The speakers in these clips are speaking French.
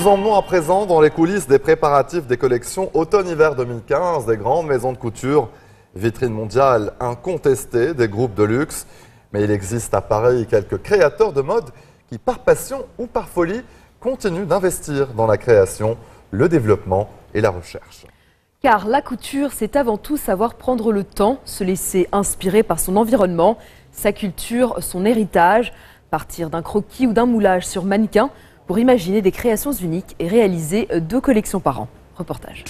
nous emmenons à présent dans les coulisses des préparatifs des collections automne-hiver 2015 des grandes maisons de couture. Vitrine mondiale incontestée des groupes de luxe. Mais il existe à Paris quelques créateurs de mode qui, par passion ou par folie, continuent d'investir dans la création, le développement et la recherche. Car la couture, c'est avant tout savoir prendre le temps, se laisser inspirer par son environnement, sa culture, son héritage, partir d'un croquis ou d'un moulage sur mannequin pour imaginer des créations uniques et réaliser 2 collections par an. Reportage.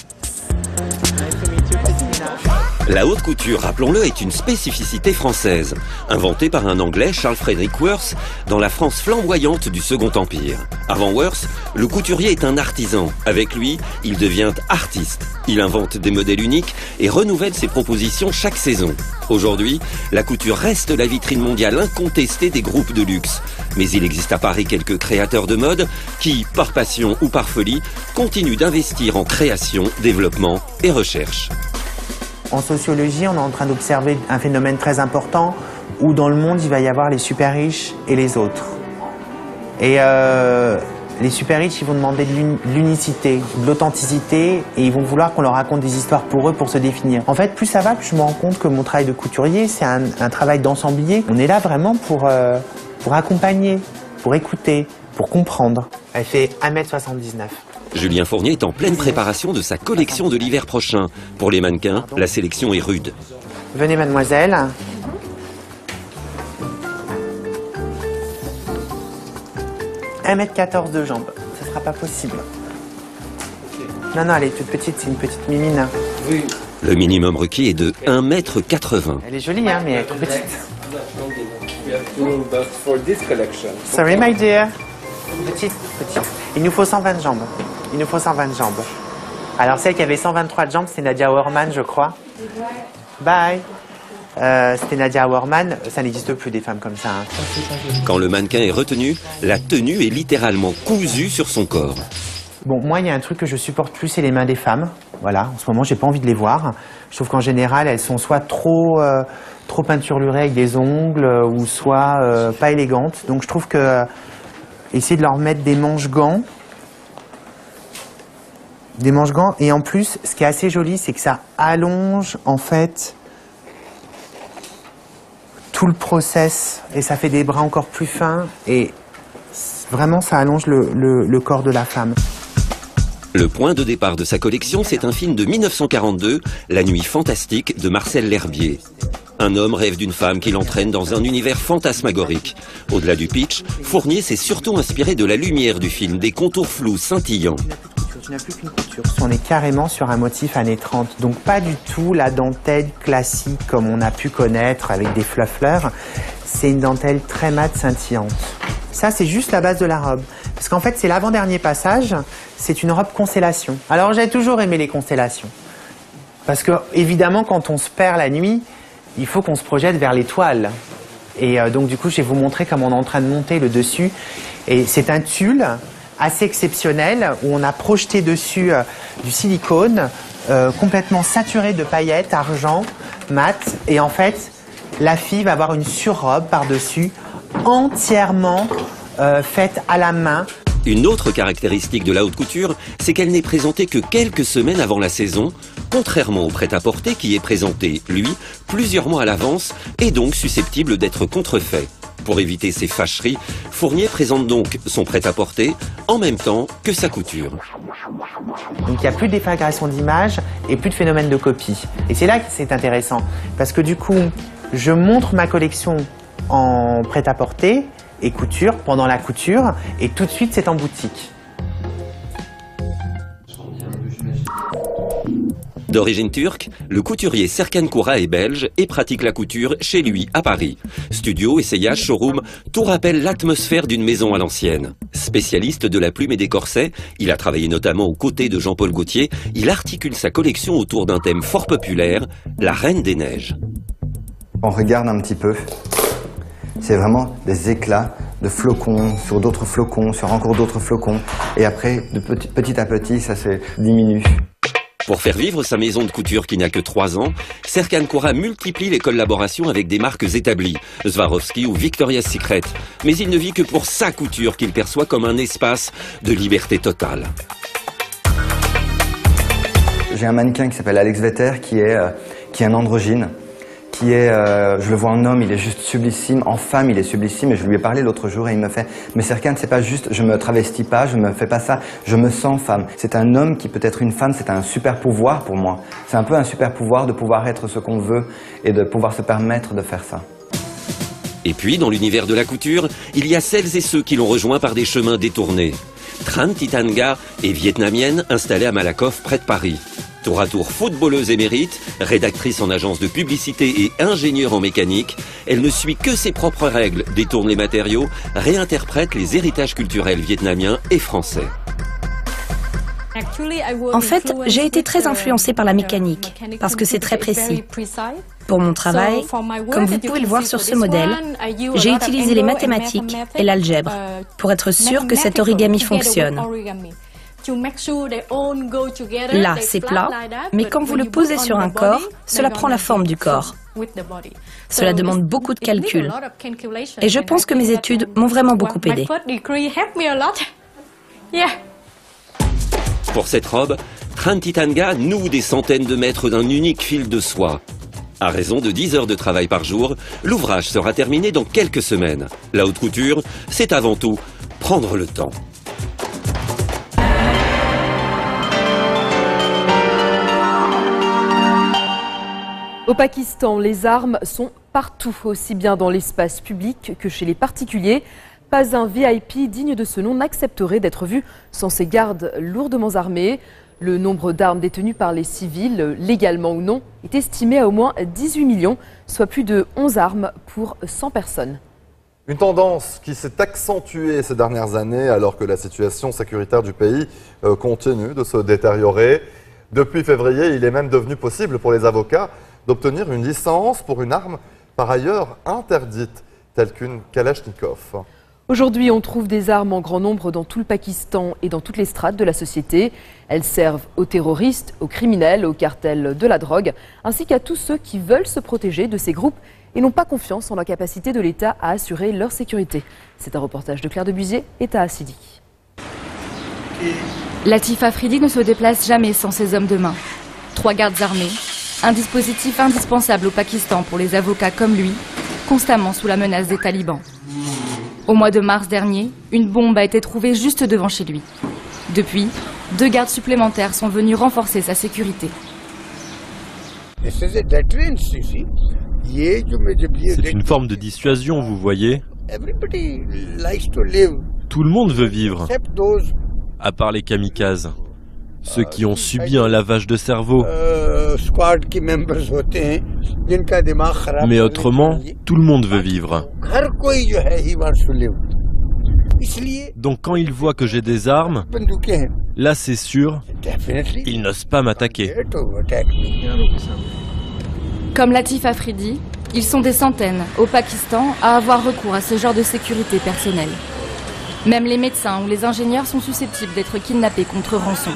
La haute couture, rappelons-le, est une spécificité française, inventée par un Anglais, Charles Frederick Worth, dans la France flamboyante du Second Empire. Avant Worth, le couturier est un artisan. Avec lui, il devient artiste. Il invente des modèles uniques et renouvelle ses propositions chaque saison. Aujourd'hui, la couture reste la vitrine mondiale incontestée des groupes de luxe. Mais il existe à Paris quelques créateurs de mode qui, par passion ou par folie, continuent d'investir en création, développement et recherche. En sociologie, on est en train d'observer un phénomène très important où dans le monde, il va y avoir les super riches et les autres. Et les super riches, ils vont demander de l'unicité, de l'authenticité et ils vont vouloir qu'on leur raconte des histoires pour eux, pour se définir. En fait, plus ça va, plus je me rends compte que mon travail de couturier, c'est un travail d'ensemblier. On est là vraiment pour accompagner, pour écouter, pour comprendre. Elle fait 1,79 m. Julien Fournier est en pleine préparation de sa collection de l'hiver prochain. Pour les mannequins, la sélection est rude. Venez mademoiselle. 1,14 m de jambes, ça sera pas possible. Non, elle est toute petite, c'est une petite mimine. Oui. Le minimum requis est de 1,80 m. Elle est jolie, hein, mais elle est trop petite. Sorry, my dear. Petite. Il nous faut 120 jambes. Alors, celle qui avait 123 jambes, c'est Nadia Auermann, je crois. Bye. C'était Nadia Auermann. Ça n'existe plus, des femmes comme ça. Hein. Quand le mannequin est retenu, la tenue est littéralement cousue sur son corps. Bon, moi, il y a un truc que je supporte plus, c'est les mains des femmes. Voilà, en ce moment, j'ai pas envie de les voir. Je trouve qu'en général, elles sont soit trop peinturlurées avec des ongles, ou soit pas élégantes. Donc, je trouve que essayer de leur mettre des manches-gants. Et en plus, ce qui est assez joli, c'est que ça allonge, en fait, tout le process. Et ça fait des bras encore plus fins. Et vraiment, ça allonge le corps de la femme. Le point de départ de sa collection, c'est un film de 1942, La Nuit fantastique de Marcel L'Herbier. Un homme rêve d'une femme qui l'entraîne dans un univers fantasmagorique. Au-delà du pitch, Fournier s'est surtout inspiré de la lumière du film, des contours flous, scintillants. Tu n'as plus qu'une couture. On est carrément sur un motif années 30. Donc pas du tout la dentelle classique comme on a pu connaître avec des fleurs. C'est une dentelle très mate scintillante. Ça, c'est juste la base de la robe. Parce qu'en fait, c'est l'avant-dernier passage. C'est une robe constellation. Alors j'ai toujours aimé les constellations. Parce que, évidemment, quand on se perd la nuit, il faut qu'on se projette vers l'étoile. Et donc du coup, je vais vous montrer comment on est en train de monter le dessus. Et c'est un tulle assez exceptionnel où on a projeté dessus du silicone complètement saturé de paillettes, argent, mat. Et en fait, la fille va avoir une surrobe par-dessus entièrement faite à la main. Une autre caractéristique de la haute couture, c'est qu'elle n'est présentée que quelques semaines avant la saison, contrairement au prêt-à-porter qui est présenté, lui, plusieurs mois à l'avance et donc susceptible d'être contrefait. Pour éviter ces fâcheries, Fournier présente donc son prêt-à-porter en même temps que sa couture. Donc il n'y a plus de déflagration d'image et plus de phénomène de copie. Et c'est là que c'est intéressant, parce que du coup, je montre ma collection en prêt-à-porter et couture pendant la couture, et tout de suite c'est en boutique. D'origine turque, le couturier Serkan Koura est belge et pratique la couture chez lui à Paris. Studio, essayage, showroom, tout rappelle l'atmosphère d'une maison à l'ancienne. Spécialiste de la plume et des corsets, il a travaillé notamment aux côtés de Jean-Paul Gaultier. Il articule sa collection autour d'un thème fort populaire, la Reine des Neiges. On regarde un petit peu. C'est vraiment des éclats de flocons sur d'autres flocons, sur encore d'autres flocons. Et après, de petit à petit, ça se diminue. Pour faire vivre sa maison de couture qui n'a que 3 ans, Serkan Koura multiplie les collaborations avec des marques établies, Swarovski ou Victoria's Secret. Mais il ne vit que pour sa couture qu'il perçoit comme un espace de liberté totale. J'ai un mannequin qui s'appelle Alex Vetter qui est un androgyne. Je le vois en homme, il est juste sublissime, en femme il est sublissime, et je lui ai parlé l'autre jour et il me fait « Mais Serkan, c'est pas juste, je me travestis pas, je me fais pas ça, je me sens femme. C'est un homme qui peut être une femme, c'est un super pouvoir pour moi. C'est un peu un super pouvoir de pouvoir être ce qu'on veut et de pouvoir se permettre de faire ça. » Et puis, dans l'univers de la couture, il y a celles et ceux qui l'ont rejoint par des chemins détournés. Tran Thi Nga est vietnamienne installée à Malakoff, près de Paris. Tour à tour footballeuse émérite, rédactrice en agence de publicité et ingénieure en mécanique, elle ne suit que ses propres règles, détourne les matériaux, réinterprète les héritages culturels vietnamiens et français. En fait, j'ai été très influencée par la mécanique, parce que c'est très précis. Pour mon travail, comme vous pouvez le voir sur ce modèle, j'ai utilisé les mathématiques et l'algèbre pour être sûr que cet origami fonctionne. Là, c'est plat, mais quand vous le posez sur un corps, cela prend la forme du corps. Cela demande beaucoup de calculs. Et je pense que mes études m'ont vraiment beaucoup aidé. Pour cette robe, Tran Thi Nga noue des centaines de mètres d'un unique fil de soie. À raison de 10 heures de travail par jour, l'ouvrage sera terminé dans quelques semaines. La haute couture, c'est avant tout prendre le temps. Au Pakistan, les armes sont partout, aussi bien dans l'espace public que chez les particuliers. Pas un VIP digne de ce nom n'accepterait d'être vu sans ses gardes lourdement armés. Le nombre d'armes détenues par les civils, légalement ou non, est estimé à au moins 18 millions, soit plus de 11 armes pour 100 personnes. Une tendance qui s'est accentuée ces dernières années alors que la situation sécuritaire du pays continue de se détériorer. Depuis février, il est même devenu possible pour les avocats d'obtenir une licence pour une arme par ailleurs interdite, telle qu'une Kalachnikov. Aujourd'hui, on trouve des armes en grand nombre dans tout le Pakistan et dans toutes les strates de la société. Elles servent aux terroristes, aux criminels, aux cartels de la drogue, ainsi qu'à tous ceux qui veulent se protéger de ces groupes et n'ont pas confiance en la capacité de l'État à assurer leur sécurité. C'est un reportage de Claire Debusier et Taha Sidi. Latif Afridi ne se déplace jamais sans ses hommes de main. 3 gardes armés, un dispositif indispensable au Pakistan pour les avocats comme lui, constamment sous la menace des talibans. Au mois de mars dernier, une bombe a été trouvée juste devant chez lui. Depuis, 2 gardes supplémentaires sont venus renforcer sa sécurité. C'est une forme de dissuasion, vous voyez. Tout le monde veut vivre, à part les kamikazes, ceux qui ont subi un lavage de cerveau. Mais autrement, tout le monde veut vivre. Donc quand ils voient que j'ai des armes, là c'est sûr, ils n'osent pas m'attaquer. Comme Latif Afridi, ils sont des centaines au Pakistan à avoir recours à ce genre de sécurité personnelle. Même les médecins ou les ingénieurs sont susceptibles d'être kidnappés contre rançon.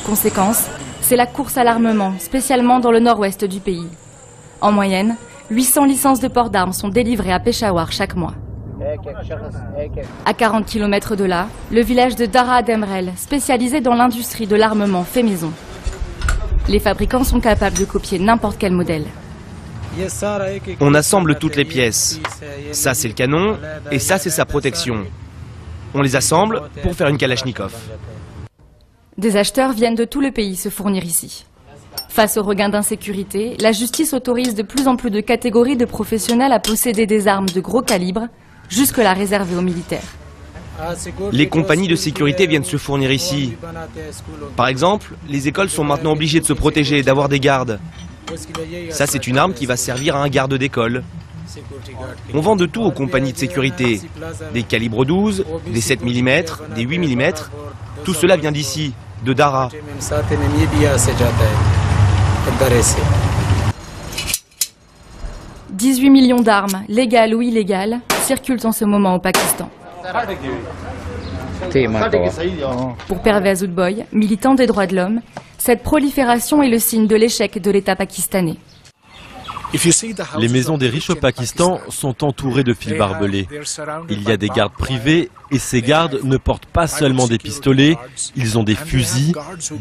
Conséquence, c'est la course à l'armement, spécialement dans le nord-ouest du pays. En moyenne, 800 licences de port d'armes sont délivrées à Peshawar chaque mois. À 40 km de là, le village de Dara Demrel, spécialisé dans l'industrie de l'armement fait maison. Les fabricants sont capables de copier n'importe quel modèle. On assemble toutes les pièces. Ça c'est le canon et ça c'est sa protection. On les assemble pour faire une Kalachnikov. Des acheteurs viennent de tout le pays se fournir ici. Face au regain d'insécurité, la justice autorise de plus en plus de catégories de professionnels à posséder des armes de gros calibre, jusque-là réservées aux militaires. Les compagnies de sécurité viennent se fournir ici. Par exemple, les écoles sont maintenant obligées de se protéger, d'avoir des gardes. Ça, c'est une arme qui va servir à un garde d'école. On vend de tout aux compagnies de sécurité. Des calibres 12, des 7 mm, des 8 mm. Tout cela vient d'ici, de Dara. 18 millions d'armes, légales ou illégales, circulent en ce moment au Pakistan. Pour Pervez Oudboy, militant des droits de l'homme, cette prolifération est le signe de l'échec de l'État pakistanais. Les maisons des riches au Pakistan sont entourées de fils barbelés. Il y a des gardes privés et ces gardes ne portent pas seulement des pistolets, ils ont des fusils,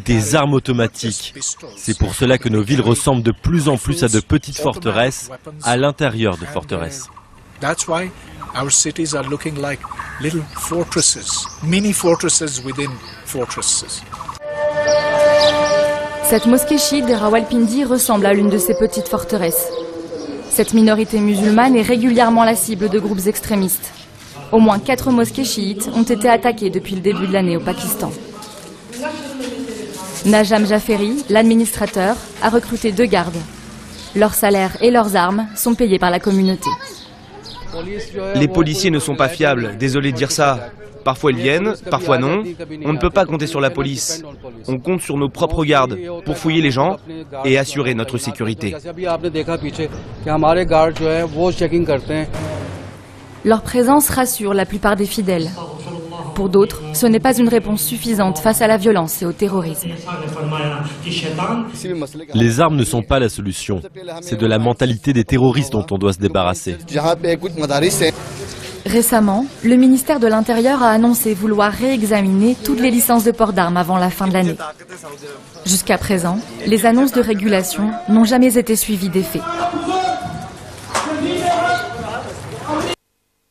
des armes automatiques. C'est pour cela que nos villes ressemblent de plus en plus à de petites forteresses à l'intérieur de forteresses. Our cities are looking like little fortresses, mini fortresses within fortresses. Cette mosquée chiite de Rawalpindi ressemble à l'une de ces petites forteresses. Cette minorité musulmane est régulièrement la cible de groupes extrémistes. Au moins 4 mosquées chiites ont été attaquées depuis le début de l'année au Pakistan. Najam Jafferi, l'administrateur, a recruté 2 gardes. Leurs salaires et leurs armes sont payés par la communauté. Les policiers ne sont pas fiables, désolé de dire ça. Parfois ils viennent, parfois non. On ne peut pas compter sur la police. On compte sur nos propres gardes pour fouiller les gens et assurer notre sécurité. Leur présence rassure la plupart des fidèles. Pour d'autres, ce n'est pas une réponse suffisante face à la violence et au terrorisme. Les armes ne sont pas la solution. C'est de la mentalité des terroristes dont on doit se débarrasser. Récemment, le ministère de l'Intérieur a annoncé vouloir réexaminer toutes les licences de port d'armes avant la fin de l'année. Jusqu'à présent, les annonces de régulation n'ont jamais été suivies d'effet.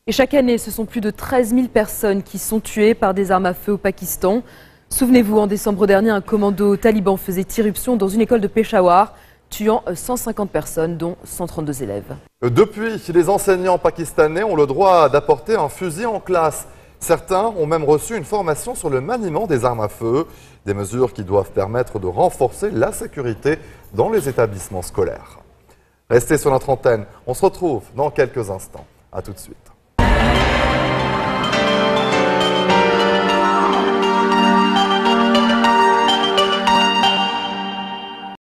Et chaque année, ce sont plus de 13 000 personnes qui sont tuées par des armes à feu au Pakistan. Souvenez-vous, en décembre dernier, un commando taliban faisait irruption dans une école de Peshawar, tuant 150 personnes, dont 132 élèves. Depuis, les enseignants pakistanais ont le droit d'apporter un fusil en classe. Certains ont même reçu une formation sur le maniement des armes à feu, des mesures qui doivent permettre de renforcer la sécurité dans les établissements scolaires. Restez sur notre antenne, on se retrouve dans quelques instants. A tout de suite.